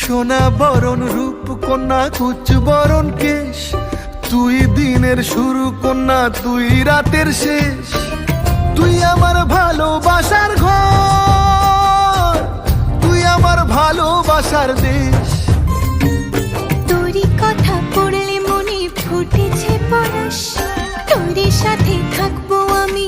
সোনা বরণ রূপ কন্যা কুচ বরণ কেশ, তুই দিনের শুরু কন্যা তুই রাতের শেষ। তুই আমার ভালোবাসার ঘর, তুই আমার ভালোবাসার দেশ। তোরই কথা পড়লে মনে ফুটেছে পরশ, তোরই সাথে থাকবো আমি